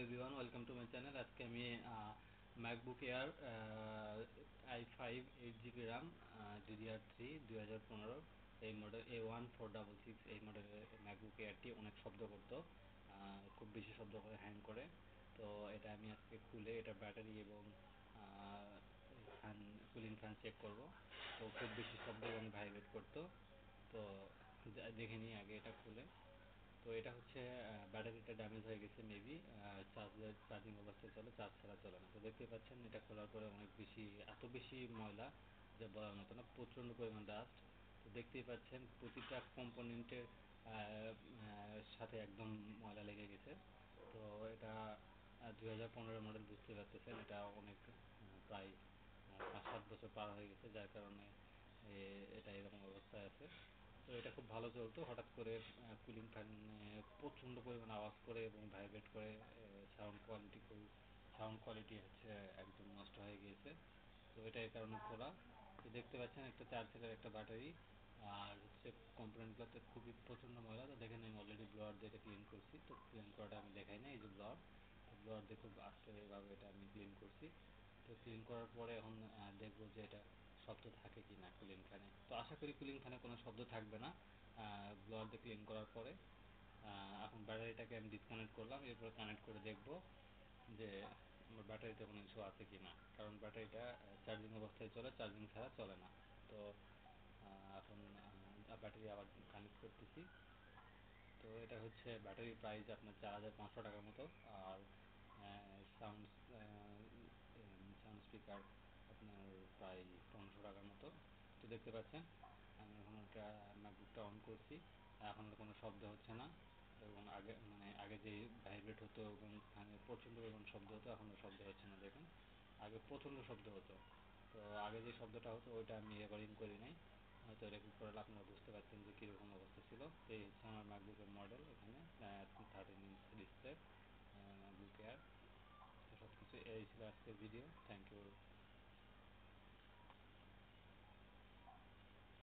Everyone, welcome to my channel. আজকে আমি MacBook air i5 8 GB RAM DDR3 2015 এই model A1466 এই মডেলের ম্যাকবুক এয়ারটি অনেক শব্দ করতো, খুব বেশি শব্দ করে হ্যাং করে। তো এটা আমি আজকে খুলে এটা ব্যাটারি এবং ফ্যান কুলিং ফ্যান চেক করব। তো খুব বেশি শব্দ এবং ভাইব্রেট করতো। তো দেখে নিই আগে এটা খুলে। তো এটা হচ্ছে ব্যাটারিটা ড্যামেজ হয়ে গেছে মেবি, চার্জিং অবস্থায় চলে, চার্জ ছাড়া চলে না। তো দেখতে পাচ্ছেন এটা খোলার পরে অনেক বেশি, এত বেশি ময়লা যে বলার মতো না, প্রচণ্ড পরিমাণ ডাস্ট। তো দেখতেই পাচ্ছেন প্রতিটা কম্পোনেন্টের সাথে একদম ময়লা লেগে গেছে। তো এটা 2015 মডেল, বুঝতে পারতেছেন এটা অনেক প্রায় 5-7 বছর পার হয়ে গেছে, যার কারণে এটা এরকম অবস্থায় আছে। তো এটা খুব ভালো চলতো, হঠাৎ করে কুলিং ফ্যান প্রচণ্ড পরিমাণে আওয়াজ করে এবং ভাইব্রেট করে, সাউন্ড কোয়ালিটি হচ্ছে একদম নষ্ট হয়ে গিয়েছে। তো এটা এই কারণে খোলা। তো দেখতে পাচ্ছেন একটা চার্জারের একটা ব্যাটারি, আর হচ্ছে কম্পোনেন্টগুলোতে খুবই প্রচণ্ড ময়লা। তো দেখেন আমি অলরেডি ব্লোয়ার দিয়ে এটা ক্লিন করছি। তো ক্লিন করাটা আমি দেখাই না, এই যে ব্লোয়ার, তো ব্লোয়ার দিয়ে খুব আস্তেভাবে এটা আমি ক্লিন করছি। তো ক্লিন করার পরে এখন দেখবো যে এটা শব্দ থাকে কি না কুলিং ফ্যানে। তো আশা করি কুলিং ফ্যানে কোনো শব্দ থাকবে না ব্লোয়ার দিয়ে ক্লিন করার পরে। এখন ব্যাটারিটাকে আমি ডিসকানেক্ট করলাম, এরপর কানেক্ট করে দেখব যে আমার ব্যাটারিতে কোনো ইস্যু আছে কি না, কারণ ব্যাটারিটা চার্জিং অবস্থায় চলে, চার্জিং ছাড়া চলে না। তো এখন ব্যাটারি আবার কানেক্ট করতেছি। তো এটা হচ্ছে ব্যাটারির প্রাইস আপনার 4500 টাকার মতো। আর সাউন্ড সাউন্ড স্পিকার আপনার প্রায় 1500 টাকার মতো। তো দেখতে পাচ্ছেন আমি এখন ওটা ম্যাকবুকটা অন করছি, এখন কোনো শব্দ হচ্ছে না। এবং আগে যে ভাইব্রেট হতো এবং প্রচণ্ড পরিমাণ শব্দ হতো, এখন শব্দ হচ্ছে না। দেখুন আগে প্রচণ্ড শব্দ হতো। তো আগে যে শব্দটা হতো ওইটা আমি রেকর্ডিং করি নাই, হয়তো রেকর্ড করলে আপনারা বুঝতে পারতেন যে কীরকম অবস্থা ছিল। তো এই হচ্ছে আমার ম্যাকবুকের মডেল, এখানে 13 ইঞ্চ ডিসপ্লে ম্যাকবুক এয়ার। তো সব কিছু এই ছিল আজকের ভিডিও। Thank you.